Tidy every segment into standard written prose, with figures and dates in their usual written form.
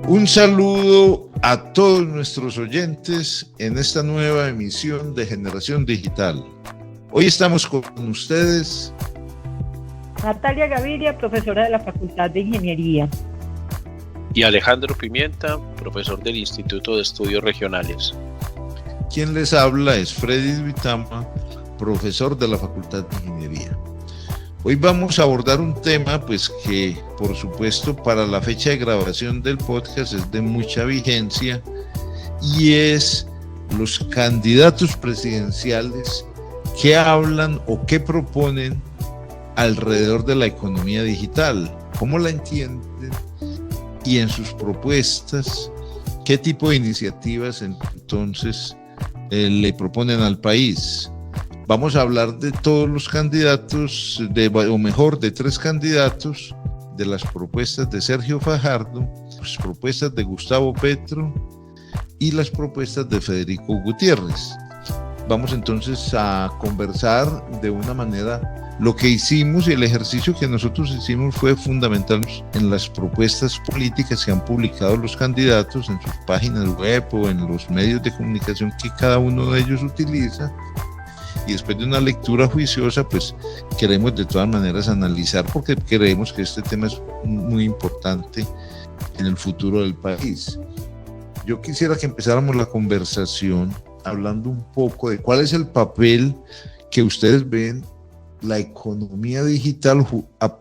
Un saludo a todos nuestros oyentes en esta nueva emisión de Generación Digital. Hoy estamos con ustedes Natalia Gaviria, profesora de la Facultad de Ingeniería. Y Alejandro Pimienta, profesor del Instituto de Estudios Regionales. Quien les habla es Freddy Duitama, profesor de la Facultad de Ingeniería. Hoy vamos a abordar un tema que, por supuesto, para la fecha de grabación del podcast es de mucha vigencia, y es los candidatos presidenciales que hablan o que proponen alrededor de la economía digital, cómo la entienden y en sus propuestas, qué tipo de iniciativas entonces le proponen al país. Vamos a hablar de todos los candidatos, de 3 candidatos, de las propuestas de Sergio Fajardo, las propuestas de Gustavo Petro y las propuestas de Federico Gutiérrez. Vamos entonces a conversar de una manera. Lo que hicimos y el ejercicio que nosotros hicimos fue fundamental en las propuestas políticas que han publicado los candidatos en sus páginas web o en los medios de comunicación que cada uno de ellos utiliza. Y después de una lectura juiciosa, queremos de todas maneras analizar, porque creemos que este tema es muy importante en el futuro del país. Yo quisiera que empezáramos la conversación hablando un poco de cuál es el papel que ustedes ven la economía digital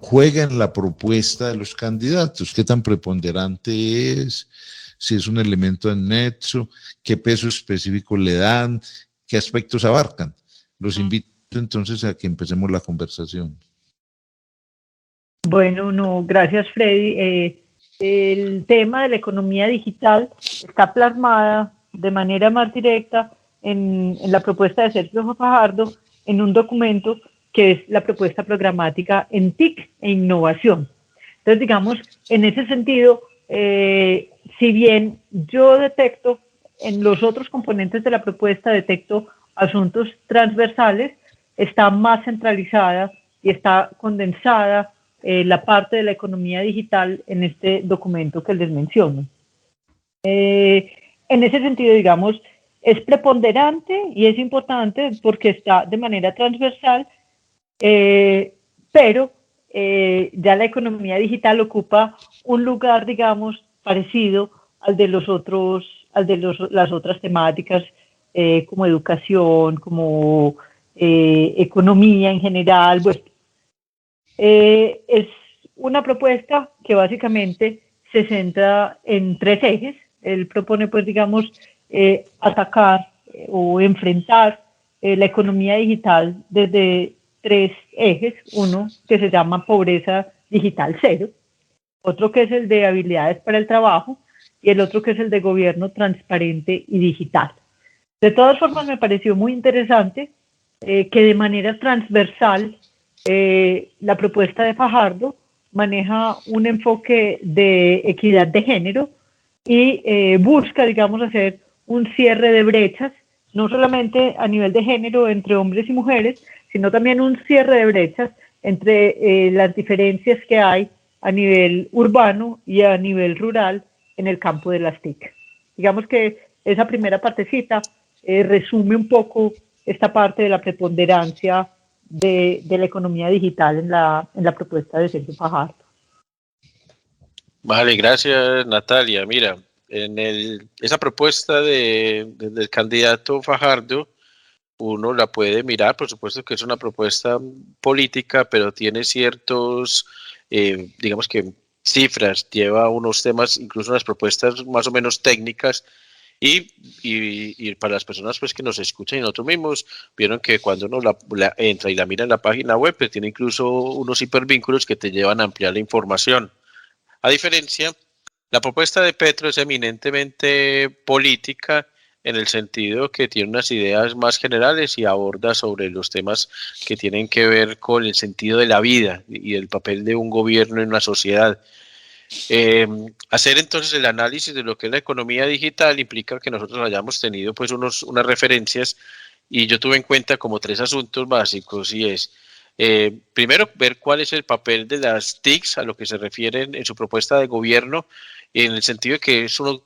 juega en la propuesta de los candidatos. ¿Qué tan preponderante es? Si es un elemento en nexo, qué peso específico le dan, qué aspectos abarcan. Los invito entonces a que empecemos la conversación. Bueno, gracias Freddy. El tema de la economía digital está plasmada de manera más directa en la propuesta de Sergio Fajardo en un documento que es la propuesta programática en TIC e innovación. Entonces, digamos, en ese sentido, si bien yo detecto en los otros componentes de la propuesta, detecto asuntos transversales, está más centralizada y está condensada la parte de la economía digital en este documento que les menciono. En ese sentido, digamos, es preponderante y es importante porque está de manera transversal, pero ya la economía digital ocupa un lugar, digamos, parecido al de las otras temáticas, como educación, como economía en general. Bueno, es una propuesta que básicamente se centra en 3 ejes. Él propone, digamos, atacar o enfrentar la economía digital desde 3 ejes. Uno que se llama pobreza digital cero, otro que es el de habilidades para el trabajo y el otro que es el de gobierno transparente y digital. De todas formas, me pareció muy interesante que de manera transversal la propuesta de Fajardo maneja un enfoque de equidad de género y busca, digamos, hacer un cierre de brechas, no solamente a nivel de género entre hombres y mujeres, sino también un cierre de brechas entre las diferencias que hay a nivel urbano y a nivel rural en el campo de las TIC. Digamos que esa primera partecita resume un poco esta parte de la preponderancia de la economía digital en la propuesta de Sergio Fajardo. Vale, gracias Natalia. Mira, esa propuesta del candidato Fajardo, uno la puede mirar, por supuesto que es una propuesta política, pero tiene ciertos, digamos que cifras, lleva unos temas, incluso unas propuestas más o menos técnicas. Y para las personas que nos escuchan y nosotros mismos, vieron que cuando uno entra y la mira en la página web, tiene incluso unos hipervínculos que te llevan a ampliar la información. A diferencia, la propuesta de Petro es eminentemente política en el sentido que tiene unas ideas más generales y aborda sobre los temas que tienen que ver con el sentido de la vida y el papel de un gobierno en una sociedad. Hacer entonces el análisis de lo que es la economía digital implica que nosotros hayamos tenido unas referencias, y yo tuve en cuenta como 3 asuntos básicos, y es primero ver cuál es el papel de las TICs a lo que se refieren en su propuesta de gobierno en el sentido de que es una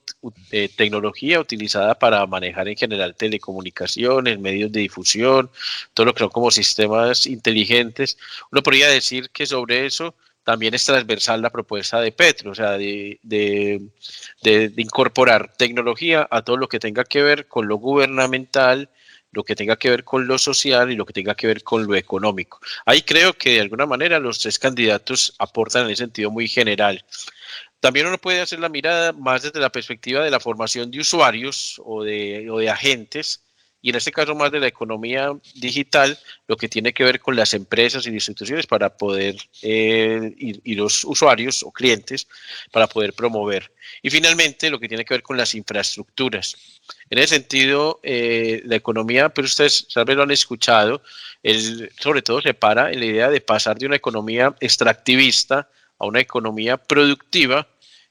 tecnología utilizada para manejar en general telecomunicaciones, medios de difusión, todo lo que son como sistemas inteligentes. Uno podría decir que sobre eso también es transversal la propuesta de Petro, o sea, de incorporar tecnología a todo lo que tenga que ver con lo gubernamental, lo que tenga que ver con lo social y lo que tenga que ver con lo económico. Ahí creo que de alguna manera los tres candidatos aportan en ese sentido muy general. También uno puede hacer la mirada más desde la perspectiva de la formación de usuarios o de agentes, y en este caso más de la economía digital, lo que tiene que ver con las empresas y instituciones para poder, y los usuarios o clientes, para poder promover. Y finalmente, lo que tiene que ver con las infraestructuras. En ese sentido, la economía, pero ustedes tal vez lo han escuchado, sobre todo se para en la idea de pasar de una economía extractivista a una economía productiva,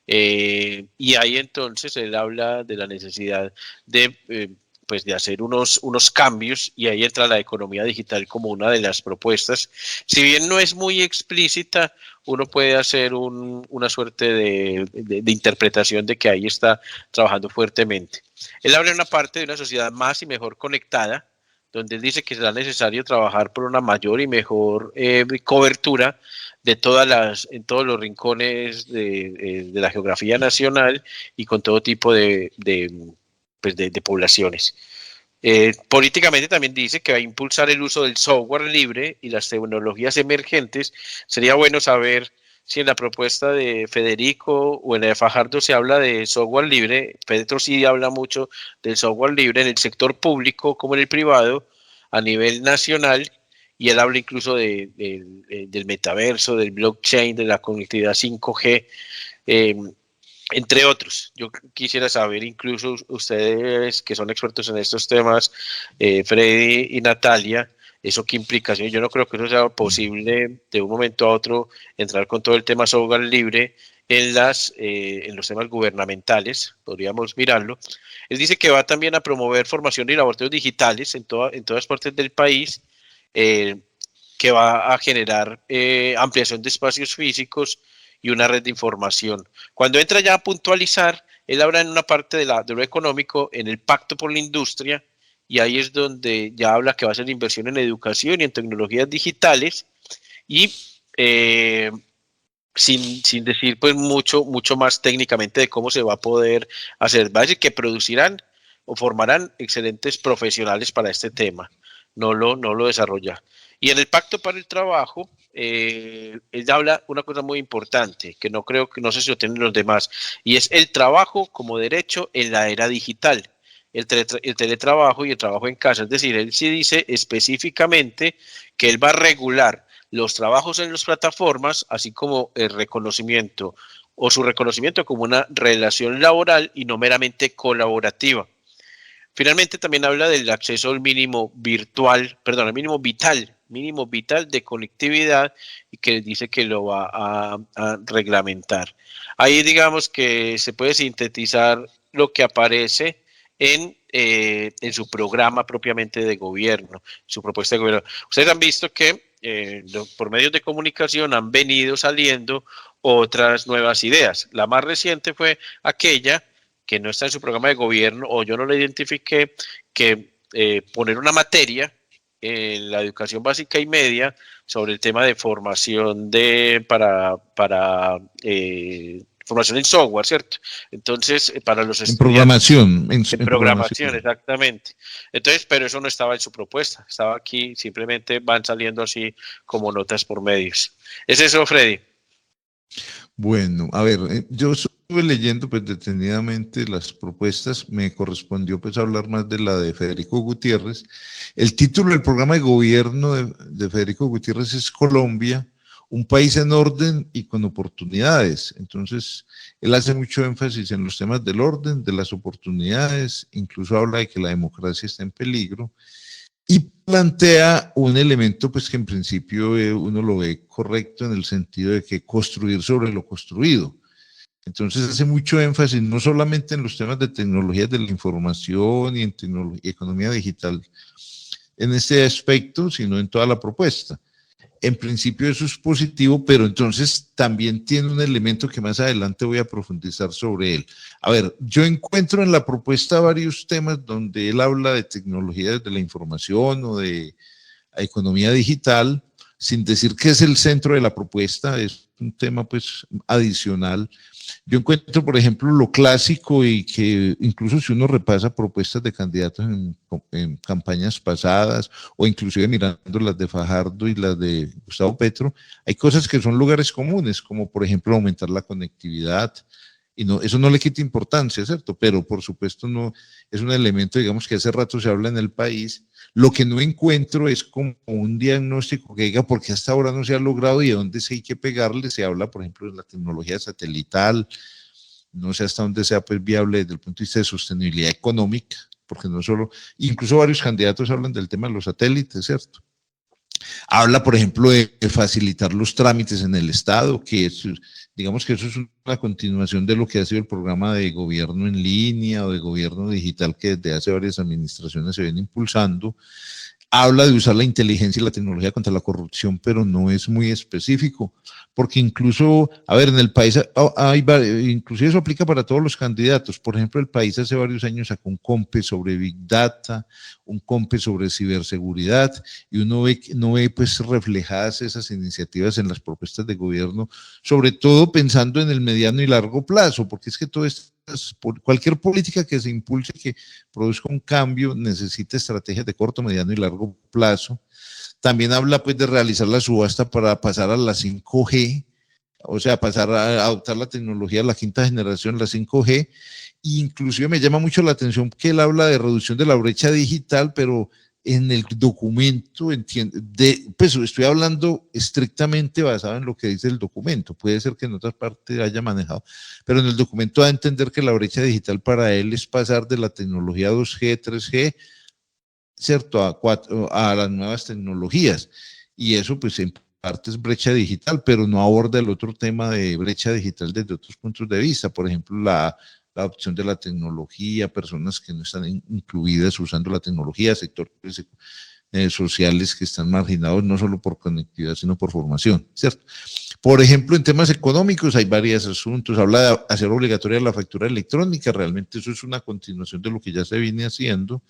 y ahí entonces él habla de la necesidad de, pues de hacer unos cambios, y ahí entra la economía digital como una de las propuestas. Si bien no es muy explícita, uno puede hacer una suerte de interpretación de que ahí está trabajando fuertemente. Él habla en una parte de una sociedad más y mejor conectada, donde él dice que será necesario trabajar por una mayor y mejor cobertura de en todos los rincones de la geografía nacional y con todo tipo pues de poblaciones. Políticamente también dice que va a impulsar el uso del software libre y las tecnologías emergentes. Sería bueno saber si en la propuesta de Federico o en la de Fajardo se habla de software libre. Petro sí habla mucho del software libre en el sector público como en el privado a nivel nacional, y él habla incluso del metaverso, del blockchain, de la conectividad 5G, entre otros. Yo quisiera saber, incluso ustedes que son expertos en estos temas, Freddy y Natalia, eso qué implicaciones. Yo no creo que eso sea posible de un momento a otro entrar con todo el tema software libre en los temas gubernamentales. Podríamos mirarlo. Él dice que va también a promover formación y laboratorios digitales en todas partes del país, que va a generar ampliación de espacios físicos y una red de información. Cuando entra ya a puntualizar, él habla en una parte de lo económico, en el pacto por la industria, y ahí es donde ya habla que va a hacer inversión en educación y en tecnologías digitales, y sin decir pues mucho más técnicamente de cómo se va a poder hacer. Va a decir que producirán o formarán excelentes profesionales para este tema. No lo desarrolla. Y en el Pacto para el Trabajo, él habla una cosa muy importante, que no sé si lo tienen los demás, y es el trabajo como derecho en la era digital, el teletrabajo y el trabajo en casa. Es decir, él sí dice específicamente que él va a regular los trabajos en las plataformas, así como el reconocimiento o su reconocimiento como una relación laboral y no meramente colaborativa. Finalmente también habla del acceso al mínimo vital de conectividad, y que dice que lo va a reglamentar. Ahí digamos que se puede sintetizar lo que aparece en su programa propiamente de gobierno, su propuesta de gobierno. Ustedes han visto que por medios de comunicación han venido saliendo otras nuevas ideas. La más reciente fue aquella que no está en su programa de gobierno, o yo no la identifiqué, que poner una materia en la educación básica y media sobre el tema de formación para formación en software, ¿cierto? Entonces, para los estudiantes. En programación, exactamente. Entonces, pero eso no estaba en su propuesta, estaba aquí, simplemente van saliendo así como notas por medios. ¿Es eso, Freddy? Bueno, a ver, yo estuve leyendo pues detenidamente las propuestas, me correspondió pues hablar más de la de Federico Gutiérrez. El título del programa de gobierno de Federico Gutiérrez es Colombia, un país en orden y con oportunidades. Entonces, él hace mucho énfasis en los temas del orden, de las oportunidades, incluso habla de que la democracia está en peligro, y plantea un elemento pues que en principio uno lo ve correcto en el sentido de que construir sobre lo construido. Entonces hace mucho énfasis no solamente en los temas de tecnologías de la información y en economía digital en este aspecto, sino en toda la propuesta. En principio eso es positivo, pero entonces también tiene un elemento que más adelante voy a profundizar sobre él. A ver, yo encuentro en la propuesta varios temas donde él habla de tecnologías de la información o de economía digital, sin decir que es el centro de la propuesta, es un tema pues adicional. Yo encuentro, por ejemplo, lo clásico y que incluso si uno repasa propuestas de candidatos en campañas pasadas o inclusive mirando las de Fajardo y las de Gustavo Petro, hay cosas que son lugares comunes, como por ejemplo aumentar la conectividad, y no, eso no le quita importancia, ¿cierto? Pero por supuesto no es un elemento, digamos, que hace rato se habla en el país. Lo que no encuentro es como un diagnóstico que diga por qué hasta ahora no se ha logrado y de dónde se hay que pegarle. Se habla, por ejemplo, de la tecnología satelital, no sé hasta dónde sea pues viable desde el punto de vista de sostenibilidad económica, porque no solo, incluso varios candidatos hablan del tema de los satélites, ¿cierto? Habla, por ejemplo, de facilitar los trámites en el Estado, que es, digamos que eso es una continuación de lo que ha sido el programa de gobierno en línea o de gobierno digital que desde hace varias administraciones se viene impulsando. Habla de usar la inteligencia y la tecnología contra la corrupción, pero no es muy específico, porque incluso, a ver, en el país, inclusive eso aplica para todos los candidatos. Por ejemplo, el país hace varios años sacó un COMPE sobre Big Data, un COMPE sobre ciberseguridad, y uno ve, no ve pues reflejadas esas iniciativas en las propuestas de gobierno, sobre todo pensando en el mediano y largo plazo, porque es que todo esto, cualquier política que se impulse, que produzca un cambio, necesita estrategias de corto, mediano y largo plazo. También habla pues de realizar la subasta para pasar a la 5G, o sea, pasar a adoptar la tecnología de la quinta generación, la 5G. Inclusive me llama mucho la atención que él habla de reducción de la brecha digital, pero en el documento, pues estoy hablando estrictamente basado en lo que dice el documento, puede ser que en otras partes haya manejado, pero en el documento da a entender que la brecha digital para él es pasar de la tecnología 2G, 3G, ¿cierto?, a las nuevas tecnologías, y eso pues en parte es brecha digital, pero no aborda el otro tema de brecha digital desde otros puntos de vista, por ejemplo, la adopción de la tecnología, personas que no están incluidas usando la tecnología, sectores sociales que están marginados no solo por conectividad, sino por formación, ¿cierto? Por ejemplo, en temas económicos hay varios asuntos, habla de hacer obligatoria la factura electrónica, realmente eso es una continuación de lo que ya se viene haciendo.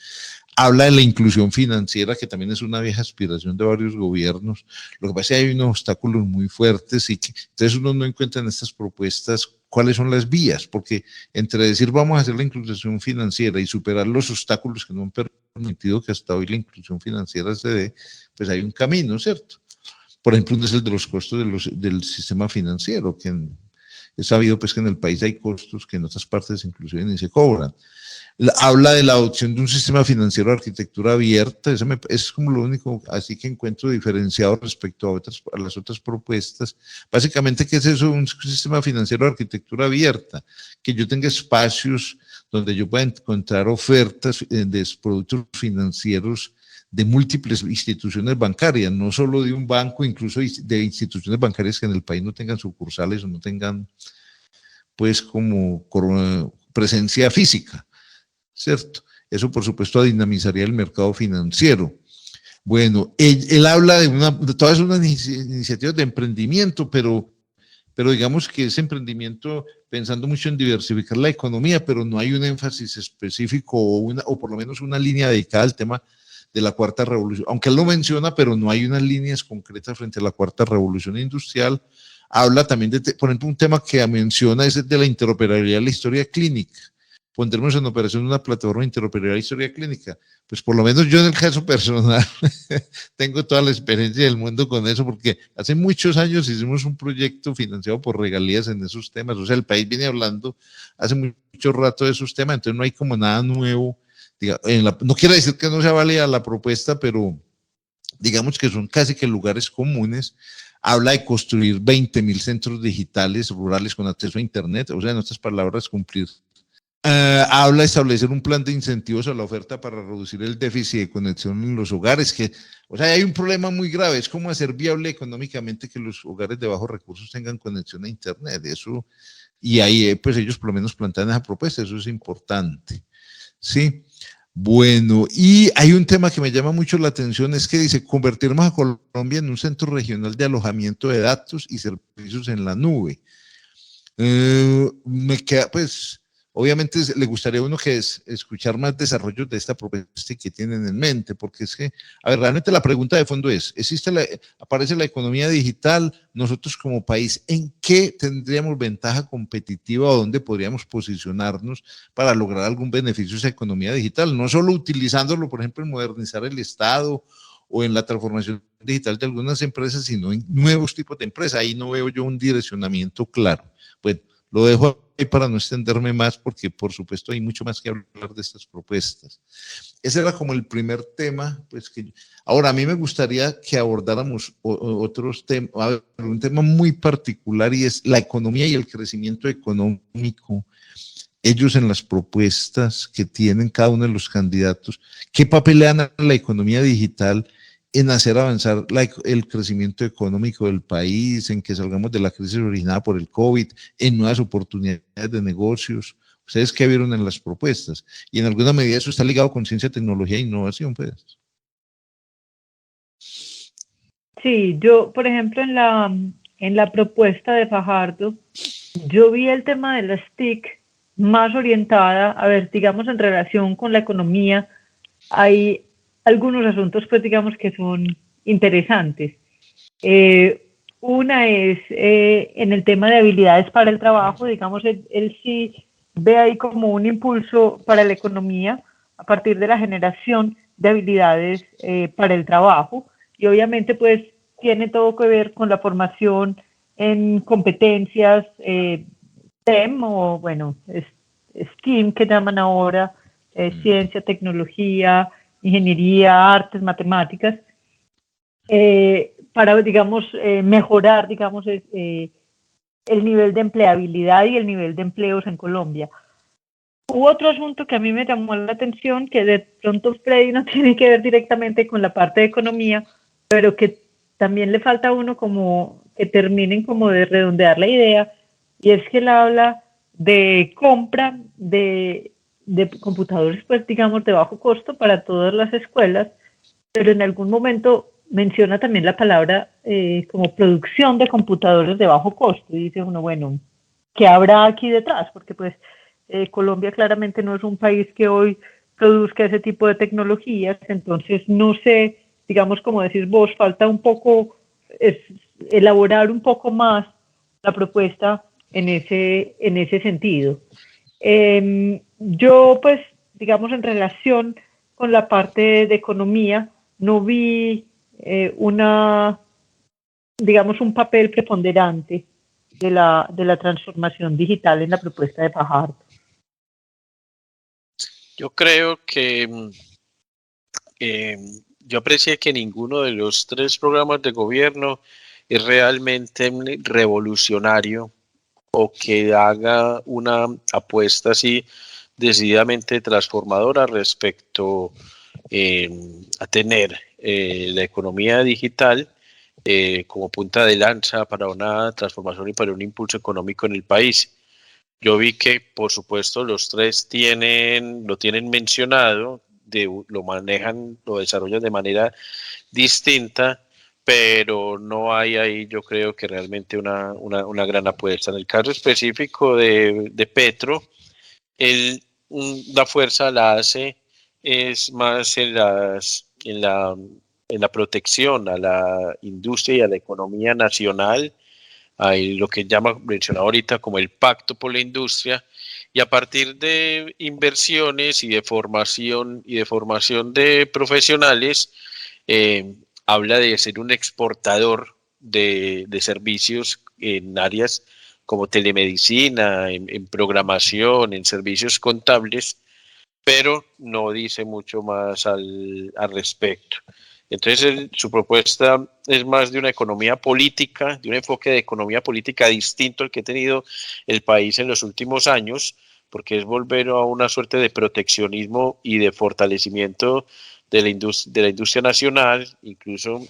Habla de la inclusión financiera, que también es una vieja aspiración de varios gobiernos. Lo que pasa es que hay unos obstáculos muy fuertes y que entonces uno no encuentra en estas propuestas cuáles son las vías, porque entre decir vamos a hacer la inclusión financiera y superar los obstáculos que no han permitido que hasta hoy la inclusión financiera se dé, pues hay un camino, ¿cierto? Por ejemplo, uno es el de los costos del sistema financiero, que es sabido pues que en el país hay costos que en otras partes inclusive ni se cobran. Habla de la adopción de un sistema financiero de arquitectura abierta, eso es como lo único así que encuentro diferenciado respecto a las otras propuestas. Básicamente, ¿qué es eso? Un sistema financiero de arquitectura abierta, que yo tenga espacios donde yo pueda encontrar ofertas de productos financieros de múltiples instituciones bancarias, no solo de un banco, incluso de instituciones bancarias que en el país no tengan sucursales o no tengan pues como presencia física, ¿cierto? Eso por supuesto dinamizaría el mercado financiero. Bueno, él habla de todas unas iniciativas de emprendimiento, pero digamos que ese emprendimiento pensando mucho en diversificar la economía, pero no hay un énfasis específico o por lo menos una línea dedicada al tema de la cuarta revolución, aunque él lo menciona, pero no hay unas líneas concretas frente a la cuarta revolución industrial. Habla también de, por ejemplo, un tema que menciona es el de la interoperabilidad de la historia clínica. Pondremos en operación una plataforma de interoperabilidad de historia clínica. Pues por lo menos yo en el caso personal tengo toda la experiencia del mundo con eso, porque hace muchos años hicimos un proyecto financiado por regalías en esos temas. O sea, el país viene hablando hace mucho rato de esos temas, entonces no hay como nada nuevo. No quiere decir que no sea válida la propuesta, pero digamos que son casi que lugares comunes. Habla de construir 20.000 centros digitales rurales con acceso a Internet, o sea, en otras palabras, cumplir. Habla de establecer un plan de incentivos a la oferta para reducir el déficit de conexión en los hogares, o sea, hay un problema muy grave, es como hacer viable económicamente que los hogares de bajos recursos tengan conexión a Internet, eso, y ahí pues ellos por lo menos plantean esa propuesta, eso es importante, ¿sí? Bueno, y hay un tema que me llama mucho la atención, es que dice convertirnos a Colombia en un centro regional de alojamiento de datos y servicios en la nube. Me queda, pues, obviamente le gustaría a uno que es escuchar más desarrollos de esta propuesta que tienen en mente, porque es que, a ver, realmente la pregunta de fondo es, aparece la economía digital, nosotros como país, ¿en qué tendríamos ventaja competitiva o dónde podríamos posicionarnos para lograr algún beneficio de esa economía digital? No solo utilizándolo, por ejemplo, en modernizar el Estado o en la transformación digital de algunas empresas, sino en nuevos tipos de empresas. Ahí no veo yo un direccionamiento claro. Bueno, lo dejo ahí para no extenderme más porque por supuesto hay mucho más que hablar de estas propuestas. Ese era como el primer tema, pues que ahora a mí me gustaría que abordáramos otros temas, un tema muy particular y es la economía y el crecimiento económico. Ellos en las propuestas que tienen cada uno de los candidatos, ¿qué papel le dan a la economía digital en hacer avanzar el crecimiento económico del país, en que salgamos de la crisis originada por el COVID, en nuevas oportunidades de negocios? ¿Ustedes qué vieron en las propuestas? Y en alguna medida eso está ligado con ciencia, tecnología e innovación, pues. Sí, yo, por ejemplo, en la propuesta de Fajardo, yo vi el tema de las TIC más orientada, a ver, digamos, en relación con la economía, hay algunos asuntos, pues, digamos, que son interesantes. Una es en el tema de habilidades para el trabajo, digamos, él sí ve ahí como un impulso para la economía a partir de la generación de habilidades para el trabajo y obviamente pues tiene todo que ver con la formación en competencias STEM o bueno, STEAM que llaman ahora, ciencia, tecnología, ingeniería, artes, matemáticas, para, digamos, mejorar, digamos, el nivel de empleabilidad y el nivel de empleos en Colombia. Hubo otro asunto que a mí me llamó la atención, que de pronto Freddy no tiene que ver directamente con la parte de economía, pero que también le falta a uno como que terminen como de redondear la idea, y es que él habla de compra de computadores, pues digamos, de bajo costo para todas las escuelas, pero en algún momento menciona también la palabra como producción de computadores de bajo costo, y dice uno, bueno, ¿qué habrá aquí detrás? Porque pues Colombia claramente no es un país que hoy produzca ese tipo de tecnologías, entonces no sé, digamos, como decís vos, falta un poco elaborar un poco más la propuesta en ese sentido. Yo, pues, digamos, en relación con la parte de economía, no vi digamos, un papel preponderante de la transformación digital en la propuesta de Fajardo. Yo creo que yo aprecié que ninguno de los tres programas de gobierno es realmente revolucionario o que haga una apuesta así decididamente transformadora respecto a tener la economía digital como punta de lanza para una transformación y para un impulso económico en el país. Yo vi que, por supuesto, los tres lo tienen mencionado, lo manejan, lo desarrollan de manera distinta, pero no hay ahí, yo creo que realmente una gran apuesta. En el caso específico de Petro, la fuerza la hace es más en la protección a la industria y a la economía nacional. Hay lo que mencionado ahorita como el pacto por la industria, y a partir de inversiones y de formación de profesionales, habla de ser un exportador de servicios en áreas como telemedicina, en programación, en servicios contables, pero no dice mucho más al respecto. Entonces, su propuesta es más de una economía política, de un enfoque de economía política distinto al que ha tenido el país en los últimos años, porque es volver a una suerte de proteccionismo y de fortalecimiento de la industria nacional, incluso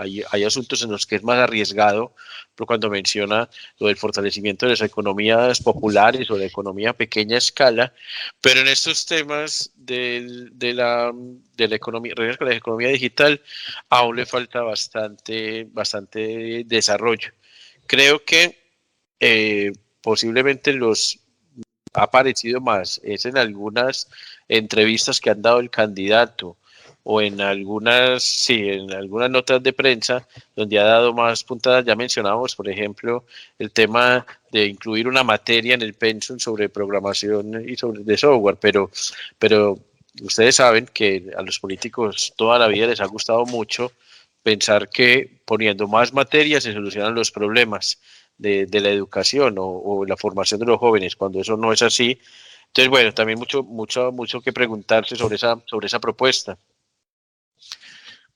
hay asuntos en los que es más arriesgado, pero cuando menciona lo del fortalecimiento de las economías populares o de economía a pequeña escala, pero en estos temas de la economía, con la economía digital, aún le falta bastante desarrollo. Creo que posiblemente ha aparecido más es en algunas entrevistas que han dado el candidato o en algunas notas de prensa donde ha dado más puntadas. Ya mencionamos, por ejemplo, el tema de incluir una materia en el pensum sobre programación y sobre de software, pero ustedes saben que a los políticos toda la vida les ha gustado mucho pensar que poniendo más materias se solucionan los problemas de la educación o la formación de los jóvenes, cuando eso no es así. Entonces, bueno, también mucho que preguntarse sobre esa propuesta.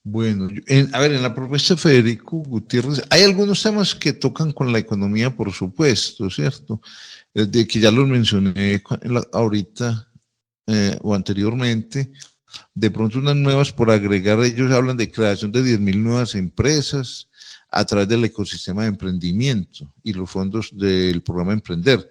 Bueno, a ver, en la propuesta de Federico Gutiérrez hay algunos temas que tocan con la economía, por supuesto, ¿cierto? De que ya los mencioné ahorita o anteriormente. De pronto unas nuevas por agregar, ellos hablan de creación de 10.000 nuevas empresas a través del ecosistema de emprendimiento y los fondos del programa Emprender,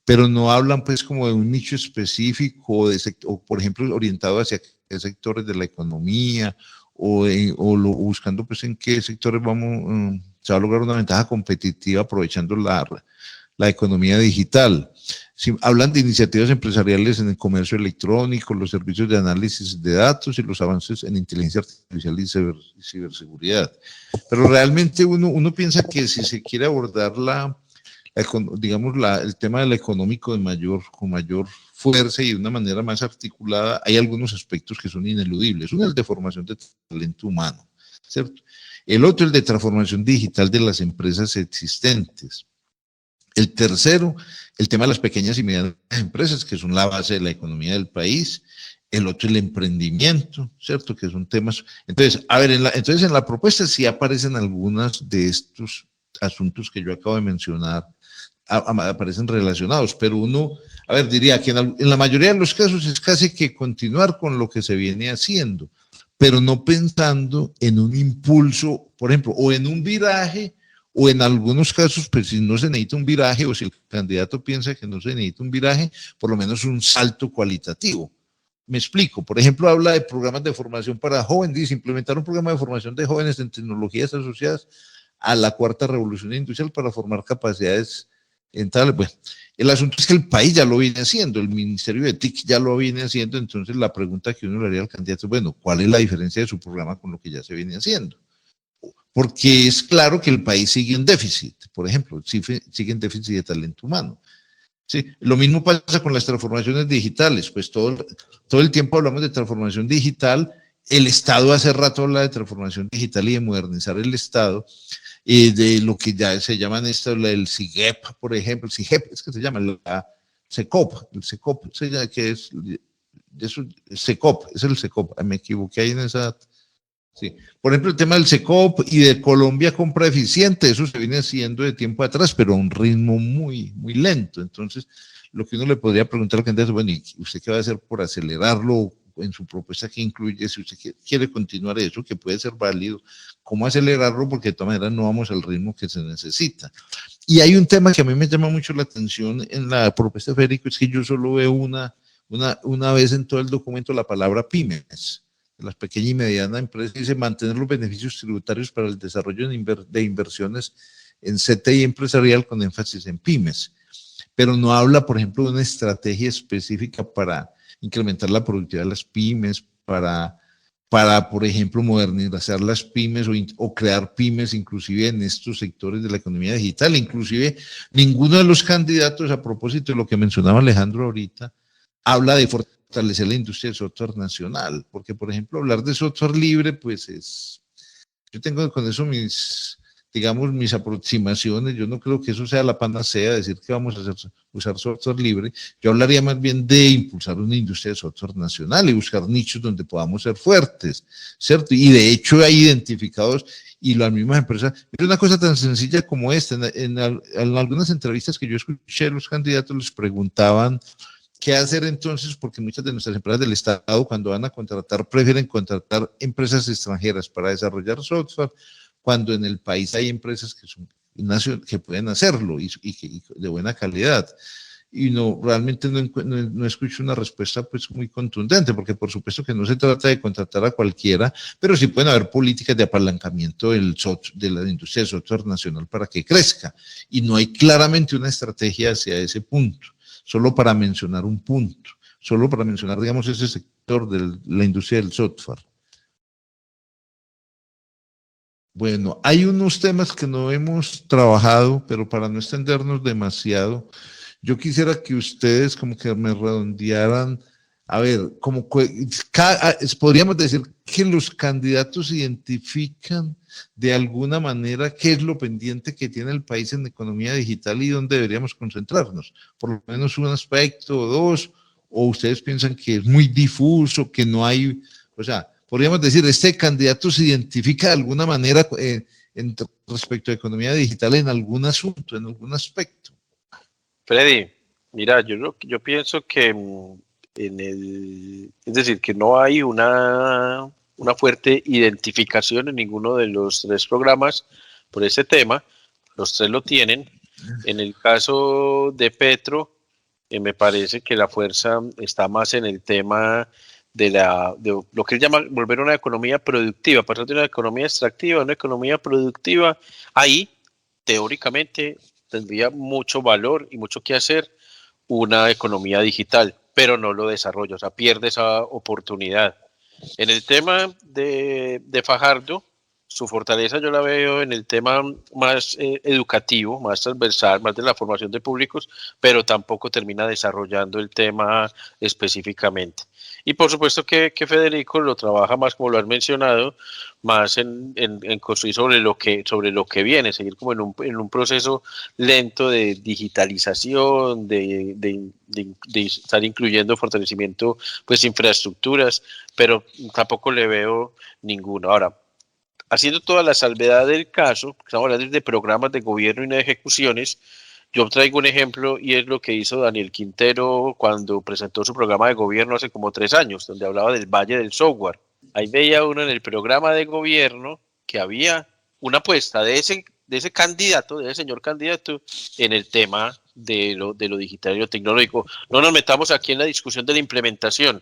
pero no hablan pues como de un nicho específico o por ejemplo orientado hacia qué sectores de la economía buscando pues en qué sectores se va a lograr una ventaja competitiva aprovechando la economía digital. Sí, hablan de iniciativas empresariales en el comercio electrónico, los servicios de análisis de datos y los avances en inteligencia artificial y ciberseguridad. Pero realmente uno piensa que si se quiere abordar el tema del económico con mayor fuerza y de una manera más articulada, hay algunos aspectos que son ineludibles. Uno es el de formación de talento humano, ¿cierto? El otro es el de transformación digital de las empresas existentes. El tercero, el tema de las pequeñas y medianas empresas, que son la base de la economía del país. El otro, el emprendimiento, ¿cierto? Que son temas. Entonces, a ver, entonces en la propuesta sí aparecen algunos de estos asuntos que yo acabo de mencionar, aparecen relacionados, pero uno, a ver, diría que en la mayoría de los casos es casi que continuar con lo que se viene haciendo, pero no pensando en un impulso, por ejemplo, o en un viraje, o en algunos casos, pues si no se necesita un viraje, o si el candidato piensa que no se necesita un viraje, por lo menos un salto cualitativo. Me explico, por ejemplo, habla de programas de formación para jóvenes, dice implementar un programa de formación de jóvenes en tecnologías asociadas a la cuarta revolución industrial para formar capacidades en tal. Bueno, el asunto es que el país ya lo viene haciendo, el Ministerio de TIC ya lo viene haciendo, entonces la pregunta que uno le haría al candidato es, bueno, ¿cuál es la diferencia de su programa con lo que ya se viene haciendo? Porque es claro que el país sigue en déficit, por ejemplo, sigue en déficit de talento humano. Sí, lo mismo pasa con las transformaciones digitales, pues todo el tiempo hablamos de transformación digital, el Estado hace rato habla de transformación digital y de modernizar el Estado, de lo que ya se llaman el CIGEP, por ejemplo, el CIGEP es que se llama, el SECOP, que es el SECOP, me equivoqué ahí en esa. Sí. Por ejemplo, el tema del SECOP y de Colombia compra eficiente, eso se viene haciendo de tiempo atrás, pero a un ritmo muy, muy lento. Entonces, lo que uno le podría preguntar al candidato, bueno, ¿y usted qué va a hacer por acelerarlo en su propuesta que incluye? Si usted quiere continuar eso, que puede ser válido, ¿cómo acelerarlo? Porque de todas maneras no vamos al ritmo que se necesita. Y hay un tema que a mí me llama mucho la atención en la propuesta de Federico, es que yo solo veo una vez en todo el documento la palabra pymes. Las pequeñas y medianas empresas, dice mantener los beneficios tributarios para el desarrollo de inversiones en CTI empresarial con énfasis en pymes, pero no habla, por ejemplo, de una estrategia específica para incrementar la productividad de las pymes, para por ejemplo, modernizar las pymes o crear pymes inclusive en estos sectores de la economía digital. Inclusive ninguno de los candidatos, a propósito de lo que mencionaba Alejandro ahorita, habla de fortalecer la industria del software nacional, porque por ejemplo hablar de software libre, pues yo tengo con eso mis aproximaciones, yo no creo que eso sea la panacea, decir que vamos a usar software libre, yo hablaría más bien de impulsar una industria de software nacional y buscar nichos donde podamos ser fuertes, ¿cierto? Y de hecho hay identificados y las mismas empresas, es una cosa tan sencilla como esta, en algunas entrevistas que yo escuché, los candidatos les preguntaban ¿qué hacer entonces? Porque muchas de nuestras empresas del Estado, cuando van a contratar, prefieren contratar empresas extranjeras para desarrollar software, cuando en el país hay empresas que pueden hacerlo y de buena calidad. Y realmente no escucho una respuesta pues muy contundente, porque por supuesto que no se trata de contratar a cualquiera, pero sí pueden haber políticas de apalancamiento de la industria del software nacional para que crezca, y no hay claramente una estrategia hacia ese punto, solo para mencionar un punto, solo para mencionar, digamos, ese sector de la industria del software. Bueno, hay unos temas que no hemos trabajado, pero para no extendernos demasiado, yo quisiera que ustedes como que me redondearan, a ver, podríamos decir que los candidatos identifican de alguna manera qué es lo pendiente que tiene el país en economía digital y dónde deberíamos concentrarnos, por lo menos un aspecto o dos, o ustedes piensan que es muy difuso, que no hay, o sea, podríamos decir, este candidato se identifica de alguna manera respecto a economía digital en algún asunto, en algún aspecto. Freddy, mira, yo pienso que es decir, que no hay una fuerte identificación en ninguno de los tres programas por ese tema. Los tres lo tienen. En el caso de Petro, me parece que la fuerza está más en el tema de lo que él llama volver a una economía productiva, pasar de una economía extractiva a una economía productiva. Ahí, teóricamente, tendría mucho valor y mucho que hacer una economía digital, pero no lo desarrolla, o sea, pierde esa oportunidad. En el tema de Fajardo, su fortaleza yo la veo en el tema más educativo, más transversal, más de la formación de públicos, pero tampoco termina desarrollando el tema específicamente. Y por supuesto que Federico lo trabaja más, como lo has mencionado, más en construir sobre lo que viene, seguir como en un proceso lento de digitalización, de estar incluyendo fortalecimiento, pues infraestructuras, pero tampoco le veo ninguno. Ahora, haciendo toda la salvedad del caso, estamos hablando de programas de gobierno y no de ejecuciones. Yo traigo un ejemplo y es lo que hizo Daniel Quintero cuando presentó su programa de gobierno hace como 3 años, donde hablaba del Valle del Software. Ahí veía uno en el programa de gobierno que había una apuesta de ese candidato, de ese señor candidato, en el tema de lo digital y lo tecnológico. No nos metamos aquí en la discusión de la implementación,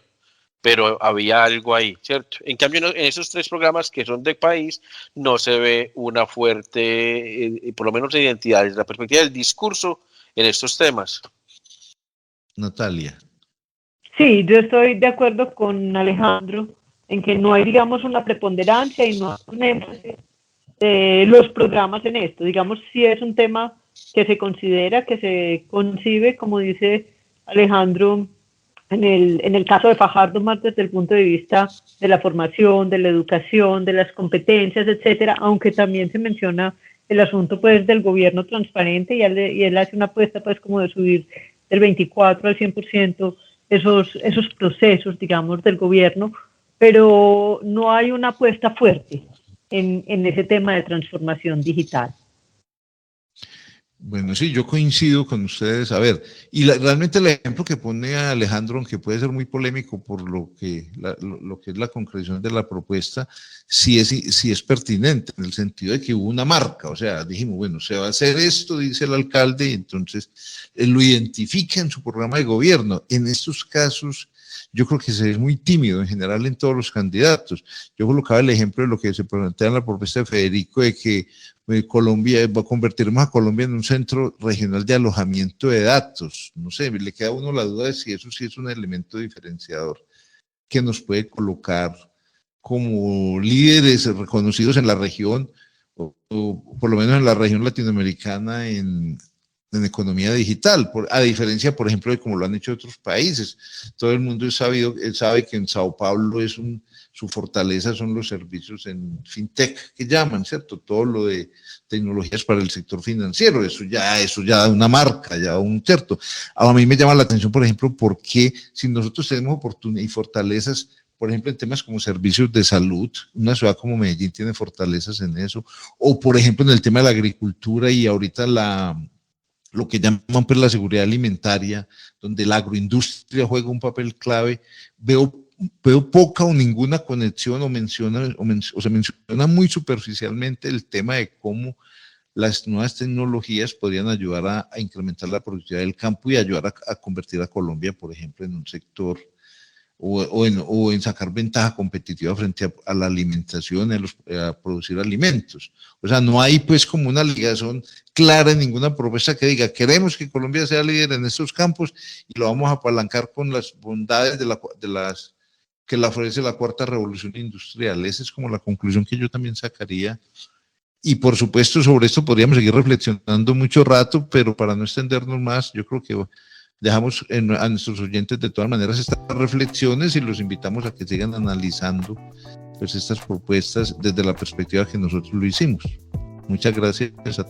pero había algo ahí, ¿cierto? En cambio, en esos tres programas que son de país, no se ve una fuerte, por lo menos identidad, desde la perspectiva del discurso en estos temas. Natalia. Sí, yo estoy de acuerdo con Alejandro en que no hay, digamos, una preponderancia y no hay un énfasis de los programas en esto. Digamos, sí es un tema que se considera, que se concibe, como dice Alejandro, en el caso de Fajardo, más desde el punto de vista de la formación, de la educación, de las competencias, etcétera, aunque también se menciona el asunto pues del gobierno transparente y él hace una apuesta pues como de subir del 24 al 100% esos procesos, digamos, del gobierno, pero no hay una apuesta fuerte en ese tema de transformación digital. Bueno, sí, yo coincido con ustedes. A ver, y realmente el ejemplo que pone Alejandro, aunque puede ser muy polémico por lo que es la concreción de la propuesta, sí es pertinente, en el sentido de que hubo una marca. O sea, dijimos, bueno, se va a hacer esto, dice el alcalde, y entonces lo identifica en su programa de gobierno. En estos casos, yo creo que se es muy tímido en general en todos los candidatos. Yo colocaba el ejemplo de lo que se plantea en la propuesta de Federico, de que Colombia, convertiremos a Colombia en un centro regional de alojamiento de datos. No sé, le queda a uno la duda de si eso sí es un elemento diferenciador que nos puede colocar como líderes reconocidos en la región, o por lo menos en la región latinoamericana en economía digital, a diferencia, por ejemplo, de como lo han hecho otros países. Todo el mundo sabe que en Sao Paulo su fortaleza son los servicios en fintech que llaman, ¿cierto? Todo lo de tecnologías para el sector financiero, eso ya da una marca, ya ¿cierto? A mí me llama la atención, por ejemplo, por qué si nosotros tenemos oportunidades y fortalezas, por ejemplo, en temas como servicios de salud, una ciudad como Medellín tiene fortalezas en eso, o por ejemplo en el tema de la agricultura y ahorita lo que llaman pues la seguridad alimentaria, donde la agroindustria juega un papel clave, veo veo poca o ninguna conexión o se menciona muy superficialmente el tema de cómo las nuevas tecnologías podrían ayudar a incrementar la productividad del campo y ayudar a convertir a Colombia, por ejemplo, en un sector o en sacar ventaja competitiva frente a la alimentación, a producir alimentos. O sea, no hay pues como una ligación clara en ninguna propuesta que diga, queremos que Colombia sea líder en estos campos y lo vamos a apalancar con las bondades que le ofrece la cuarta revolución industrial. Esa es como la conclusión que yo también sacaría. Y por supuesto sobre esto podríamos seguir reflexionando mucho rato, pero para no extendernos más, yo creo que dejamos a nuestros oyentes de todas maneras estas reflexiones y los invitamos a que sigan analizando pues estas propuestas desde la perspectiva que nosotros lo hicimos. Muchas gracias a todos.